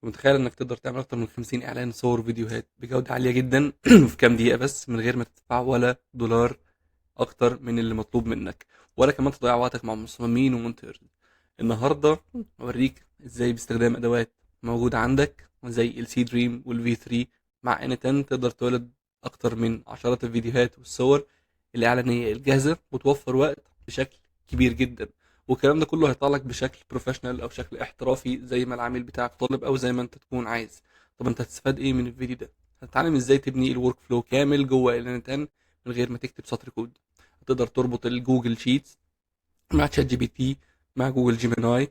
متخيل انك تقدر تعمل اكتر من 50 اعلان صور وفيديوهات بجودة عالية جدا في كام دقيقة بس من غير ما تدفع ولا دولار اكتر من اللي مطلوب منك، ولا كمان تضيع وقتك مع مصممين ومونتيرز. النهارده اوريك ازاي باستخدام ادوات موجودة عندك زي السي دريم والفي 3 مع ان 10 تقدر تولد اكتر من عشرات الفيديوهات والصور الاعلانية الجاهزة وتوفر وقت بشكل كبير جدا. والكلام ده كله هيطلع لك بشكل بروفيشنال او شكل احترافي زي ما العميل بتاعك طالب او زي ما انت تكون عايز. طب انت هتستفاد ايه من الفيديو ده؟ هتتعلم ازاي تبني الورك فلو كامل جوه ال 10 من غير ما تكتب سطر كود. هتقدر تربط الجوجل شيتس مع تشات جي بي تي مع جوجل جيميناي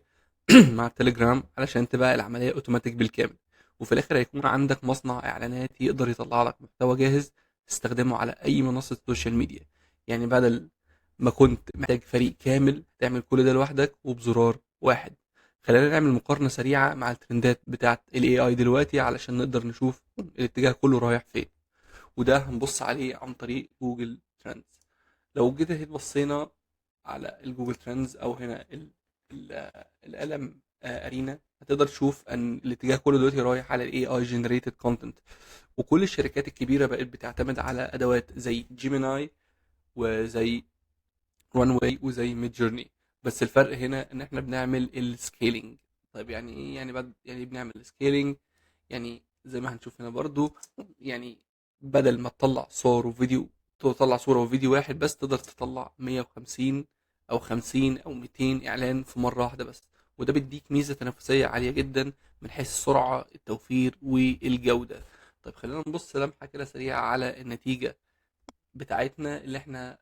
مع التليجرام علشان تبقى العمليه اوتوماتيك بالكامل. وفي الاخر هيكون عندك مصنع اعلانات يقدر يطلع لك محتوى جاهز تستخدمه على اي منصه سوشيال ميديا. يعني بدل ما كنت محتاج فريق كامل تعمل كل ده لوحدك وبزرار واحد. خلينا نعمل مقارنه سريعه مع الترندات بتاعه الاي اي دلوقتي علشان نقدر نشوف الاتجاه كله رايح فين. وده هنبص عليه عن طريق جوجل ترندز. لو جيت هيت بصينا على الجوجل ترندز او هنا القلم ارينا، هتقدر تشوف ان الاتجاه كله دلوقتي رايح على الاي اي جنريتد كونتنت. وكل الشركات الكبيره بقت بتعتمد على ادوات زي جيميناي وزي ران واي وزي ميد جورني. بس الفرق هنا ان احنا بنعمل السكيلينج. طيب يعني ايه؟ يعني بعد يعني بنعمل سكيلينج، يعني زي ما هنشوف هنا برضو، يعني بدل ما تطلع صور وفيديو، تطلع صورة وفيديو واحد بس، تقدر تطلع 150 او 50 او 200 اعلان في مرة واحدة بس. وده بيديك ميزة تنافسية عالية جدا من حيث السرعة التوفير والجودة. طيب خلينا نبص لمحة كده سريعة على النتيجة بتاعتنا اللي احنا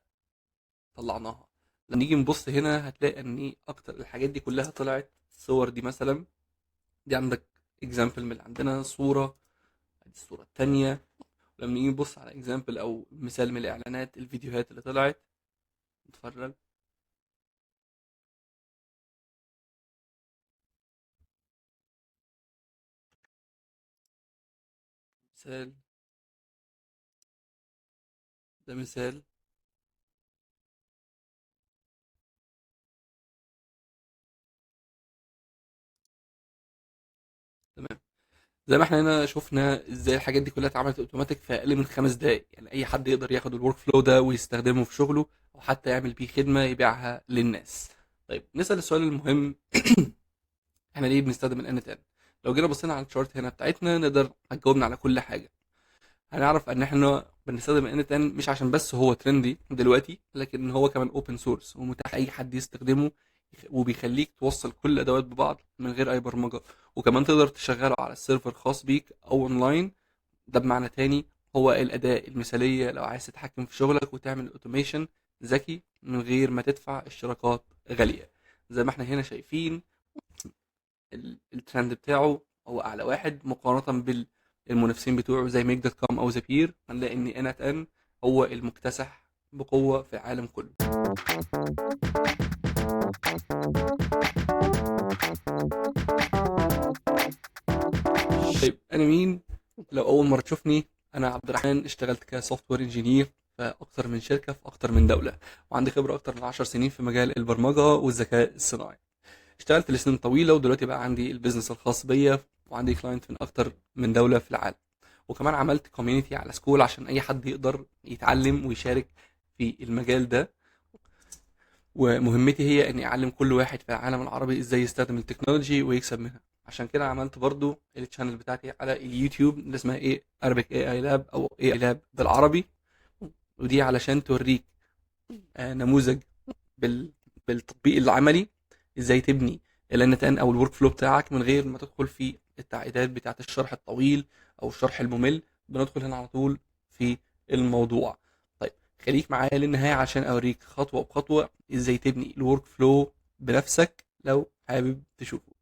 طلعناها. لما نيجي نبص هنا هتلاقي ان اكتر الحاجات دي كلها طلعت الصور دي مثلا. دي عندك اكزامبل من اللي عندنا صورة، ادي الصورة التانية. لما نيجي نبص على اكزامبل او مثال من الاعلانات الفيديوهات اللي طلعت، نتفرج. مثال، ده مثال. تمام. زي ما احنا هنا شفنا ازاي الحاجات دي كلها اتعملت اوتوماتيك في اقل من 5 دقايق. يعني اي حد يقدر ياخد الورك فلو ده ويستخدمه في شغله او حتى يعمل بيه خدمة يبيعها للناس. طيب نسأل السؤال المهم احنا ليه بنستخدم الان 10؟ لو جينا بصينا على الشارت هنا بتاعتنا نقدر هتجاوبنا على كل حاجه. هنعرف ان احنا بنستخدم الان 10 مش عشان بس هو ترندي دلوقتي، لكن هو كمان اوبن سورس ومتاح اي حد يستخدمه، وبيخليك توصل كل الادوات ببعض من غير اي برمجه. وكمان تقدر تشغله على السيرفر خاص بيك او اونلاين. ده بمعنى تاني هو الاداة المثاليه لو عايز تتحكم في شغلك وتعمل اوتوميشن ذكي من غير ما تدفع اشتراكات غاليه. زي ما احنا هنا شايفين الترند بتاعه هو اعلى واحد مقارنه بالمنافسين بتوعه زي ميك دوت كوم او زابير. هنلاقي ان ان ات ان هو المكتسح بقوه في العالم كله. طيب انا مين؟ لو اول مره تشوفني، انا عبد الرحمن، اشتغلت كسوفت وير انجينير في اكتر من شركه في اكتر من دوله، وعندي خبره اكتر من 10 سنين في مجال البرمجه والذكاء الصناعي. اشتغلت لسنين طويله ودلوقتي بقى عندي البيزنس الخاص بيا، وعندي كلاينت من اكتر من دوله في العالم. وكمان عملت كوميونتي على سكول عشان اي حد يقدر يتعلم ويشارك في المجال ده. ومهمتي هي اني اعلم كل واحد في العالم العربي ازاي يستخدم التكنولوجي ويكسب منها. عشان كده عملت برضو التشانل بتاعتي على اليوتيوب اللي اسمها ايه Arabic AI Lab او AI Lab بالعربي. ودي علشان توريك نموذج بال... بالتطبيق العملي ازاي تبني ال N10 او الورك فلو بتاعك من غير ما تدخل في التعقيدات بتاعت الشرح الطويل او الشرح الممل. بندخل هنا على طول في الموضوع. طيب خليك معايا للنهايه عشان اوريك خطوه بخطوه ازاي تبني الورك فلو بنفسك لو حابب تشوفه.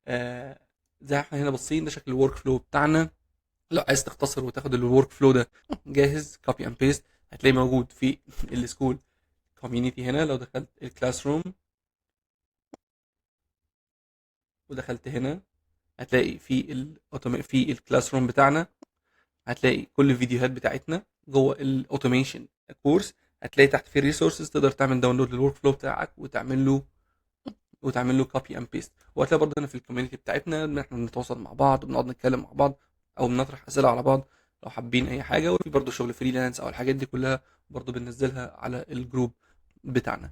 آه زي ما احنا هنا باصين ده شكل الورك فلو بتاعنا. لو عايز تختصر وتاخد الورك فلو ده جاهز كوبي اند بيست هتلاقيه موجود في السكول كوميونتي. هنا لو دخلت الكلاس روم ودخلت هنا هتلاقي في الكلاس روم بتاعنا هتلاقي كل الفيديوهات بتاعتنا جوه الاوتوميشن كورس. هتلاقي تحت في ريسورسز تقدر تعمل داونلود للورك فلو بتاعك وتعمل له وتعمل له كوبي اند بيست. وهتلاقي برضه هنا في الكوميونتي بتاعتنا ان احنا بنتواصل مع بعض وبنقعد نتكلم مع بعض او بنطرح اسئله على بعض لو حابين اي حاجه. وفي برضه شغل فريلانس او الحاجات دي كلها برضه بننزلها على الجروب بتاعنا.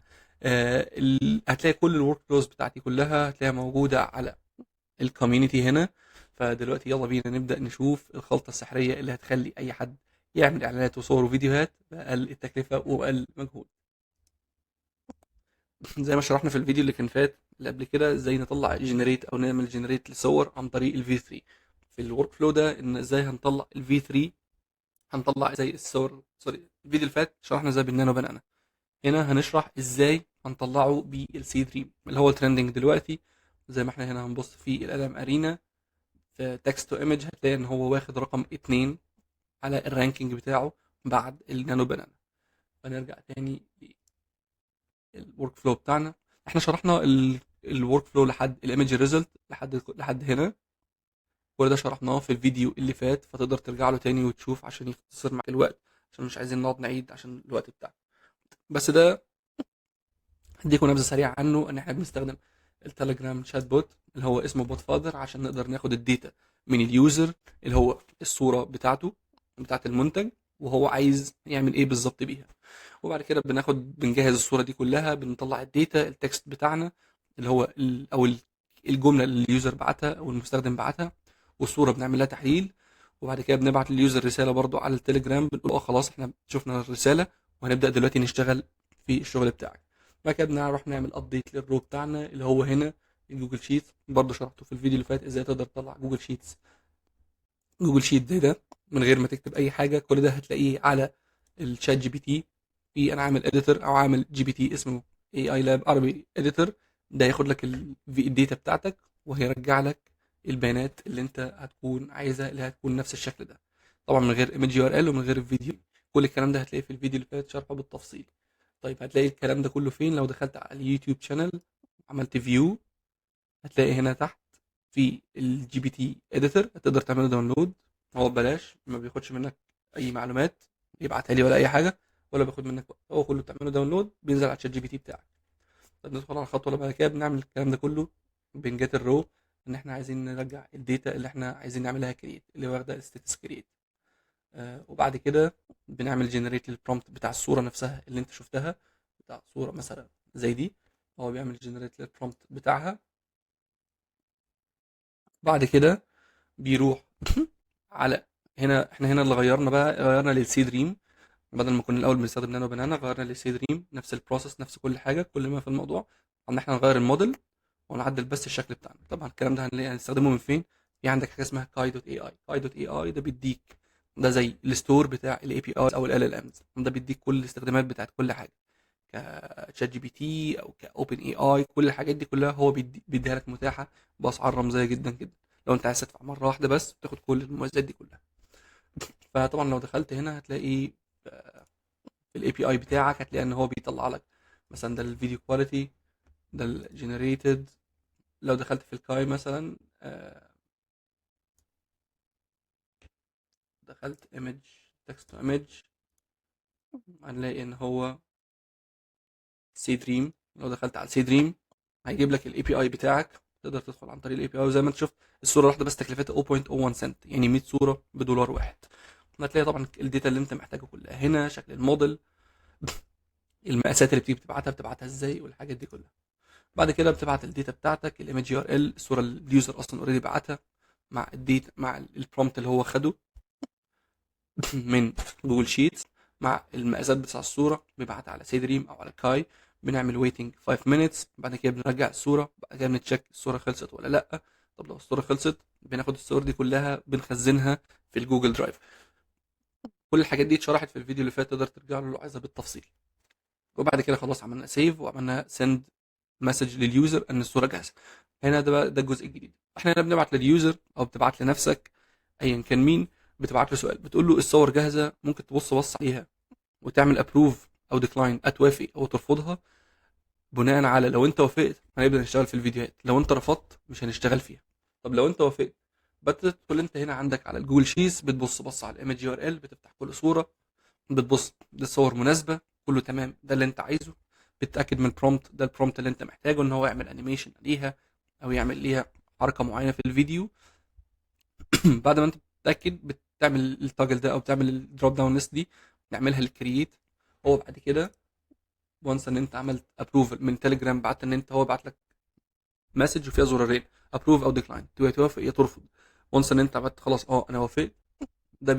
هتلاقي كل الورك فلوز بتاعتي كلها هتلاقيها موجوده على الكوميونتي هنا. فدلوقتي يلا بينا نبدا نشوف الخلطه السحريه اللي هتخلي اي حد يعمل اعلانات وصور وفيديوهات باقل التكلفه وباقل مجهود. زي ما شرحنا في الفيديو اللي كان فات اللي قبل كده ازاي نطلع جنريت او نعمل جنريت لصور عن طريق الفي 3 في الورك فلو ده، ان ازاي هنطلع الفي 3، هنطلع ازاي الصور. سوري، الفيديو اللي فات شرحنا ازاي بالنانو بنانا. هنا هنشرح ازاي هنطلعه بالسي 3 اللي هو الترندنج دلوقتي. زي ما احنا هنا هنبص في الالم ارينا في تكست تو ايمج هتلاقي ان هو واخد رقم 2 على الرانكينج بتاعه بعد النانو بنانا. فنرجع تاني للورك فلو بتاعنا. احنا شرحنا الورك فلو لحد الايمج ريزلت لحد هنا. كل ده شرحناه في الفيديو اللي فات، فتقدر ترجع له تاني وتشوف عشان يختصر معاك الوقت، عشان مش عايزين نقعد نعيد عشان الوقت بتاعنا. بس ده هديكم نبذه سريعه عنه، ان احنا بنستخدم التليجرام شات بوت اللي هو اسمه بوت فاذر عشان نقدر ناخد الداتا من اليوزر اللي هو الصوره بتاعته بتاعت المنتج وهو عايز يعمل ايه بالظبط بيها. وبعد كده بنجهز الصوره دي كلها، بنطلع الداتا التكست بتاعنا اللي هو الجمله اللي اليوزر بعتها او المستخدم بعتها، والصوره بنعمل لها تحليل. وبعد كده بنبعت لليوزر رساله برضو على التليجرام بنقول اه خلاص احنا شفنا الرساله وهنبدا دلوقتي نشتغل في الشغل بتاعك. بعد كده بنروح نعمل ابديت للرو بتاعنا اللي هو هنا الجوجل شيت. برضو شرحته في الفيديو اللي فات ازاي تقدر تطلع جوجل شيت زي ده من غير ما تكتب اي حاجه. كل ده هتلاقيه على الشات جي بي تي. في انا عامل اديتور او عامل جي بي تي اسمه اي اي لاب عربي اديتور. ده ياخد لك الداتا بتاعتك وهيرجع لك البيانات اللي انت هتكون عايزها اللي هتكون نفس الشكل ده، طبعا من غير ايمج يو ار ال ومن غير الفيديو. كل الكلام ده هتلاقيه في الفيديو اللي فات شرحه بالتفصيل. طيب هتلاقي الكلام ده كله فين؟ لو دخلت على اليوتيوب شانل عملت فيو هتلاقي هنا تحت في الجي بي تي اديتور هتقدر تعمله داونلود. هو ببلاش، ما بياخدش منك اي معلومات يبعتها لي ولا اي حاجه، ولا بياخد منك وقت. هو كله بتعمله داونلود بينزل على شات جي بي تي بتاعك. طب ندخل على الخطوه اللي بعد كده، بنعمل الكلام ده كله بنجيت الرو ان احنا عايزين نرجع الداتا اللي احنا عايزين نعملها كريت اللي واخده الستاتس كريت. وبعد كده بنعمل جنريت للبرومبت بتاع الصوره نفسها اللي انت شفتها، بتاع صوره مثلا زي دي. هو بيعمل جنريت للبرومبت بتاعها. بعد كده بيروح على هنا. احنا هنا اللي غيرنا بقى، غيرنا للسي دريم. بدل ما كنا الاول بنستخدم نانو بنانا غيرنا للسي دريم. نفس البروسيس نفس كل حاجه، كل ما في الموضوع ان احنا نغير الموديل ونعدل بس الشكل بتاعنا. طبعا الكلام ده هنستخدمه من فين؟ في عندك حاجه اسمها كاي دوت اي اي. كاي دوت اي اي ده بيديك، ده زي الستور بتاع الاي بي اي او ال ال امز. ده بيديك كل الاستخدامات بتاعت كل حاجه، كشات جي بي تي او كاوبن اي اي. كل الحاجات دي كلها هو بيديها لك متاحه باسعار رمزيه جدا جدا لو انت عايز تدفع مره واحده بس تاخد كل المميزات دي كلها. فطبعا لو دخلت هنا هتلاقي في الاي بي اي بتاعك هتلاقي ان هو بيطلع لك مثلا ده الفيديو كواليتي، ده الجنريتد. لو دخلت في الكاي مثلا دخلت ايمج تكست تو ايمج هنلاقي ان هو سي دريم. لو دخلت على سي دريم هيجيب لك الاي بي اي بتاعك. تقدر تدخل عن طريق الاي بي اي، وزي ما انت شفت الصوره الواحده بس تكلفتها 0.01 سنت، يعني 100 صوره بدولار واحد. هتلاقي طبعا الداتا اللي انت محتاجها كلها هنا، شكل الموديل، المقاسات اللي بتيجي بتبعتها ازاي، والحاجات دي كلها. بعد كده بتبعت الداتا بتاعتك الايمج يو ار ال، الصوره اللي اليوزر اصلا اوريدي بعتها مع الديتا مع البرومبت اللي هو خده من جوجل شيتس مع المقاسات بتاع الصوره، بيبعتها على سيدريم او على كاي. بنعمل ويتنج 5 minutes. بعد كده بنرجع الصوره، بعد كده بنتشيك الصوره خلصت ولا لا. طب لو الصوره خلصت بناخد الصور دي كلها بنخزنها في الجوجل درايف. كل الحاجات دي اتشرحت في الفيديو اللي فات، تقدر ترجع له لو عايزها بالتفصيل. وبعد كده خلاص عملنا سيف وعملنا سند مسج لليوزر ان الصوره جاهزه. هنا ده بقى ده الجزء الجديد. احنا هنا بنبعت لليوزر او بتبعت لنفسك ايا كان مين، بتبعت له سؤال بتقول له الصور جاهزه، ممكن تبص عليها وتعمل ابروف او ديكلاين، توافق او ترفضها. بناء على لو انت وافقت هنبدا نشتغل في الفيديوهات، لو انت رفضت مش هنشتغل فيها. طب لو انت وافقت بتدخل انت هنا عندك على الجوجل شيتس، بتبص على الايمج يو ار ال، بتفتح كل صوره، بتبص دي الصور مناسبه، كله تمام، ده اللي انت عايزه. بتتاكد من البرومبت ده، البرومبت اللي انت محتاجه ان هو يعمل انيميشن ليها او يعمل ليها حركه معينه في الفيديو. بعد ما انت بتتاكد بتعمل التاجل ده او بتعمل الدروب داون ليست دي، نعملها للكرييت. هو بعد كده وانس ان انت عملت ابروفل من تليجرام، بعت ان انت، هو بعت لك مسج وفيها زرارين، ابروف او ديكلاين، توافق يا ترفض. وانس ان انت عملت خلاص انا وافقت، ده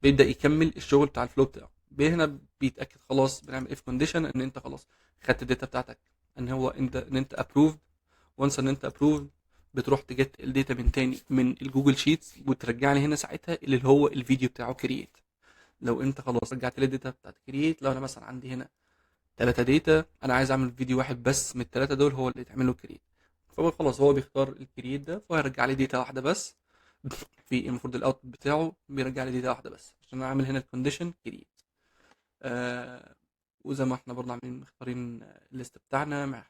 بيبدا يكمل الشغل بتاع الفلو بتاعه. هنا بيتاكد خلاص، بنعمل اف كونديشن ان انت خلاص خدت الداتا بتاعتك، ان انت ابروفد. وانس ان انت ابروفد، بتروح تجت الداتا من تاني من الجوجل شيتس وترجع لي هنا ساعتها اللي هو الفيديو بتاعه كرييت. لو انت خلاص رجعت لي الداتا بتاعت كرييت، لو انا مثلا عندي هنا 3 داتا، انا عايز اعمل فيديو واحد بس من الثلاثه دول هو اللي يتعمل له كرييت، فهو خلاص هو بيختار الكرييت ده، فهيرجع لي داتا واحده بس. في المفروض الاوتبوت بتاعه بيرجع لي داتا واحده بس عشان انا عامل هنا الكونديشن كرييت. آه وزي ما احنا برضه عاملين مختارين الليست بتاعنا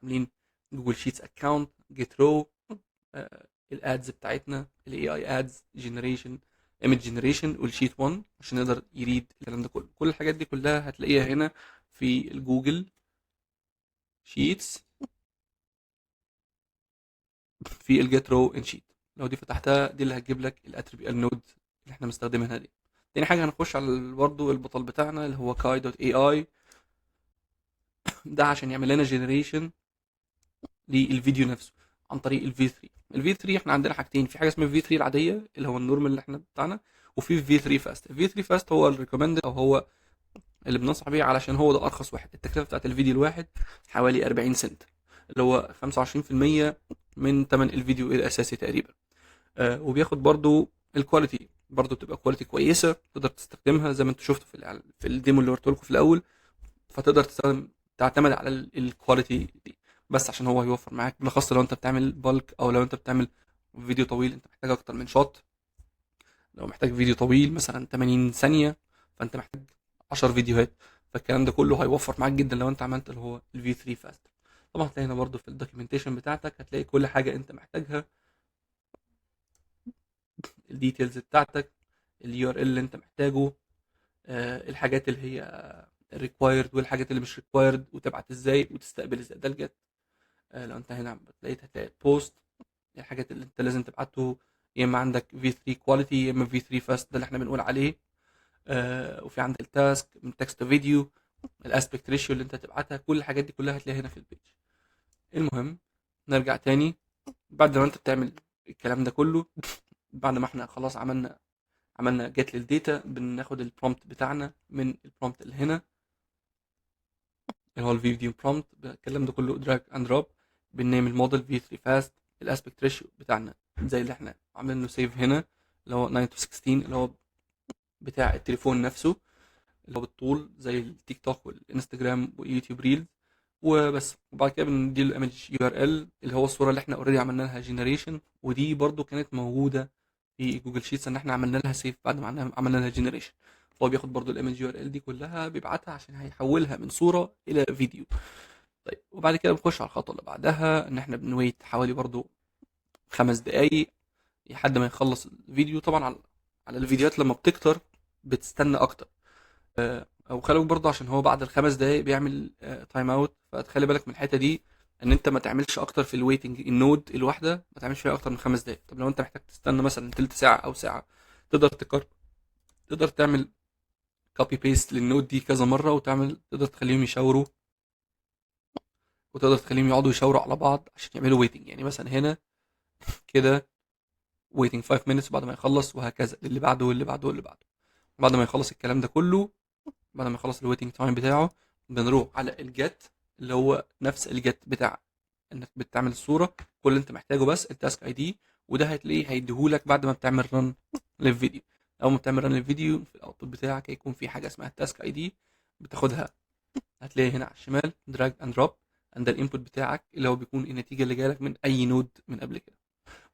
عاملين جوجل شيتس اكونت جيت رو، الادز بتاعتنا الاي اي ادز جنريشن، ايمج جنريشن، والشيت 1 عشان يقدر يريد الكلام ده كله. كل الحاجات دي كلها هتلاقيها هنا في الجوجل شيتس في الجيت رو ان شيت. لو دي فتحتها، دي اللي هتجيب لك الاتريبيوت النود اللي احنا مستخدمينها دي. تاني حاجه هنخش على برضه البطل بتاعنا اللي هو كاي دوت اي اي، ده عشان يعمل لنا جنريشن للفيديو نفسه عن طريق الفي 3. الفي 3 احنا عندنا حاجتين، في حاجه اسمها الفي 3 العاديه اللي هو النورمال اللي احنا بتاعنا، وفي في 3 فاست. الفي 3 فاست هو الريكومندد او هو اللي بننصح بيه علشان هو ده ارخص واحد. التكلفه بتاعت الفيديو الواحد حوالي 40 سنت، اللي هو 25% من ثمن الفيديو الاساسي تقريبا. وبياخد برضو الكواليتي، برضو بتبقى كواليتي كويسه تقدر تستخدمها زي ما انتوا شفتوا في الديمو اللي وريته لكم في الاول. فتقدر تعتمد على الكواليتي دي، بس عشان هو هيوفر معاك، بالاخص لو انت بتعمل بالك او لو انت بتعمل فيديو طويل انت محتاج اكتر من شوت. لو محتاج فيديو طويل مثلا 80 ثانيه، فانت محتاج 10 فيديوهات. فالكلام ده كله هيوفر معاك جدا لو انت عملت اللي هو الفي 3 فاست. طبعا هتلاقي هنا برضو في الدوكيومنتيشن بتاعتك هتلاقي كل حاجه انت محتاجها، الديتيلز بتاعتك، اليو ار ال اللي انت محتاجه، الحاجات اللي هي ريكوايرد والحاجات اللي مش ريكوايرد، وتبعت ازاي وتستقبل ازاي، ده الجت. لو انت هنا هتلاقي بوست، الحاجات اللي انت لازم تبعته، يا اما عندك في 3 كواليتي يا اما في 3 فاست، ده اللي احنا بنقول عليه. وفي عندك التاسك من تكست فيديو، الاسبكت ريشيو اللي انت تبعتها، كل الحاجات دي كلها هتلاقيها هنا في البيج. المهم نرجع تاني، بعد ما انت بتعمل الكلام ده كله، بعد ما احنا خلاص عملنا جيت للداتا، بناخد البرومبت بتاعنا من البرومبت اللي هنا اللي هو الفيديو برومبت، الكلام ده كله دراج اند دروب، بننيم الموديل في 3 فاست، الاسبكت ريشيو بتاعنا زي اللي احنا عاملين له سيف هنا اللي هو 9 to 16 اللي هو بتاع التليفون نفسه، اللي هو بالطول زي التيك توك والانستجرام ويوتيوب ريلز وبس. وبعد كده بندي له ايمج يو ار ال اللي هو الصوره اللي احنا اوريدي عملنا لها جنريشن، ودي برده كانت موجوده في جوجل شيتس ان احنا عملنا لها سيف بعد ما عملنا لها جنريشن. فهو بياخد برده الايمج يو ار ال دي كلها بيبعتها عشان هيحولها من صوره الى فيديو. طيب وبعد كده بنخش على الخطوه اللي بعدها، ان احنا بنويت حوالي برده 5 دقايق لحد ما يخلص الفيديو. طبعا على الفيديوهات لما بتكتر بتستنى اكتر، او خلي بالك برضه عشان هو بعد ال5 دقايق بيعمل تايم اوت، فتخلي بالك من الحته دي ان انت ما تعملش اكتر في الويتنج النود الواحده، ما تعملش فيها اكتر من 5 دقايق. طب لو انت محتاج تستنى مثلا تلت ساعه او ساعه، تقدر تقدر تعمل كوبي بيست للنود دي كذا مره، تقدر تخليهم يشاوروا، وتقدر تخليهم يقعدوا يشاوروا على بعض عشان يعملوا ويتنج. يعني مثلا هنا كده waiting 5 minutes بعد ما يخلص، وهكذا اللي بعده واللي بعده واللي بعده. بعد ما يخلص الكلام ده كله، بعد ما يخلص الويتنج تايم بتاعه، بنروح على الجيت اللي هو نفس الجيت بتاع انك بتعمل الصوره. كل اللي انت محتاجه بس التاسك اي دي، وده هتلاقيه هيديهولك بعد ما بتعمل رن للفيديو. اول ما بتعمل رن للفيديو في الاوتبوت بتاعك هيكون في حاجه اسمها التاسك اي دي، بتاخدها هتلاقي هنا على الشمال دراج اند دروب، عند الانبوت بتاعك اللي هو بيكون النتيجه اللي جالك من اي نود من قبل كده.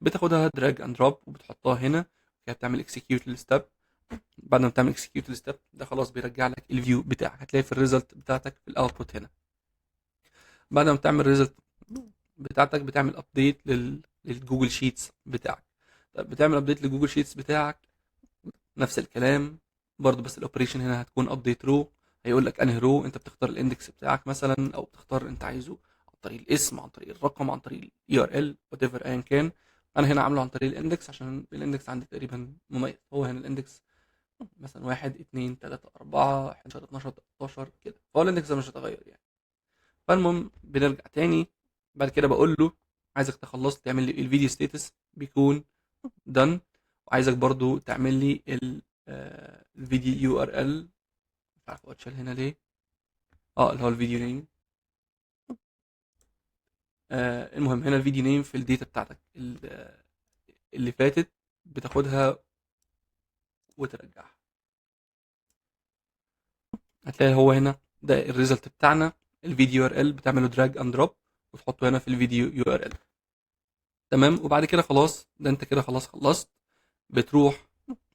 بتاخدها دراج اند دروب وبتحطها هنا، كده بتعمل اكسكيوت للستاب. بعد ما تعمل اكسكيوت للستاب ده خلاص بيرجع لك الفيو بتاعك، هتلاقي في الريزلت بتاعتك في الاوتبوت هنا. بعد ما تعمل الريزلت بتاعتك بتعمل ابديت للجوجل شيتس بتاعك. طيب بتعمل ابديت للجوجل شيتس بتاعك، نفس الكلام برضو، بس الاوبريشن هنا هتكون ابديت رو، هيقول لك انهي رو انت بتختار الاندكس بتاعك مثلا، او بتختار انت عايزه عن طريق الاسم، عن طريق الرقم، عن طريق الاي ار ال، وات ايفر ايا كان. انا هنا عامله عن طريق الاندكس عشان الاندكس عندي تقريبا مميز. هو هنا الاندكس مثلا 1 2 3 4 11 12 13 كده، فهو الاندكس ده مش هيتغير يعني. فالمهم بنرجع تاني، بعد كده بقول له عايزك تخلص تعمل لي الفيديو ستيتس بيكون done، وعايزك برضو تعمل لي الفيديو يو ار ال، مش عارف هو اتشال هنا ليه، اللي هو الفيديو نيم. المهم هنا الفيديو نيم في الداتا بتاعتك اللي فاتت بتاخدها وترجعها. هتلاقي هو هنا ده الريزلت بتاعنا، الفيديو ار ال بتعمله دراج اند دروب وتحطه هنا في الفيديو يو ار ال. تمام، وبعد كده خلاص، ده انت كده خلاص خلصت. بتروح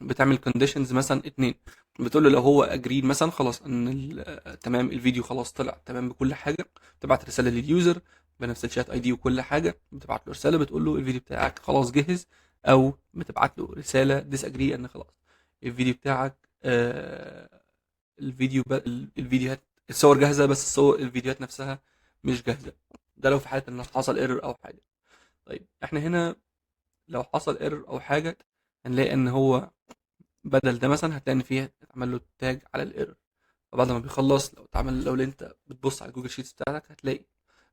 بتعمل كونديشنز مثلا اتنين، بتقول له لو هو اجريد مثلا خلاص ان تمام الفيديو خلاص طلع تمام بكل حاجه، بتبعت رساله لليوزر بنفس الشات اي دي وكل حاجه، بتبعت له رساله بتقول له الفيديو بتاعك خلاص جهز، او بتبعت له رساله ديس اجري ان خلاص الفيديو بتاعك الفيديوهات، الصور جاهزه بس الصور الفيديوهات نفسها مش جاهزه. ده لو في حاله ان حصل ايرور او حاجه. طيب احنا هنا لو حصل ايرور او حاجه، هنلاقي ان هو بدل ده مثلا هتلاقي ان فيه اتعمل له تاج على الايرور. فبعد ما بيخلص لو اتعمل، لو انت بتبص على جوجل شيتس بتاعتك هتلاقي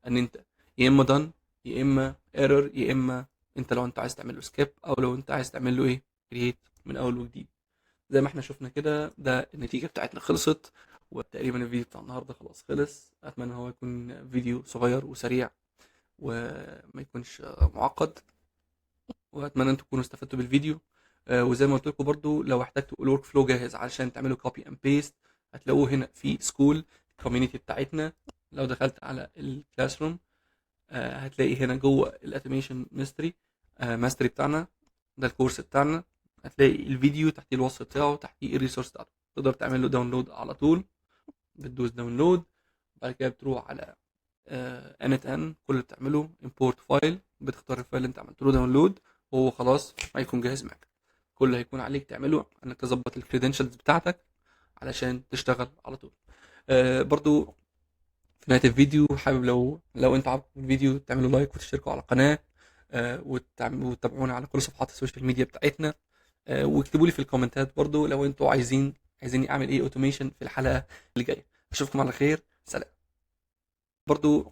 ان انت يا اما done يا اما ايرور، يا اما انت لو انت عايز تعمل له سكيب، او لو انت عايز تعمل له ايه كرييت من اول وجديد. زي ما احنا شفنا كده، ده النتيجة بتاعتنا خلصت، وتقريبا الفيديو بتاع النهارده خلاص خلص. اتمنى هو يكون فيديو صغير وسريع وما يكونش معقد، واتمنى انتم تكونوا استفدتوا بالفيديو. وزي ما قلت لكم برضو لو احتجتوا الورك فلو جاهز علشان تعملوا كوبي اند بيست، هتلاقوه هنا في سكول الكوميونتي بتاعتنا. لو دخلت على الكلاس روم هتلاقي هنا جوه الاتوميشن ماستري بتاعنا، ده الكورس بتاعنا. هتلاقي الفيديو تحتيه الوصف بتاعه، تحتيه الريسورس بتاعته، تقدر تعمل له داونلود على طول. بتدوس داونلود، بعد كده بتروح على انت ان، كل اللي بتعمله امبورت فايل، بتختار الفايل اللي انت عملت له داونلود وهو خلاص هيكون جاهز معاك. كل اللي هيكون عليك تعمله انك تظبط الكريدنشالز بتاعتك علشان تشتغل على طول. برضو في نهايه الفيديو حابب لو انت عجبك الفيديو تعملوا لايك وتشتركوا على القناه، وتتابعونا على كل صفحات السوشيال ميديا بتاعتنا. واكتبوا لي في الكومنتات برضو لو انتوا عايزيني اعمل ايه اوتوميشن في الحلقه اللي جايه. اشوفكم على خير، سلام. برضو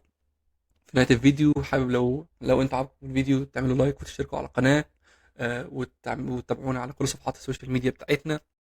في نهاية الفيديو حابب لو انت عجبك الفيديو تعملوا لايك وتشتركوا على القناة، وتتابعونا على كل صفحات السوشيال ميديا بتاعتنا.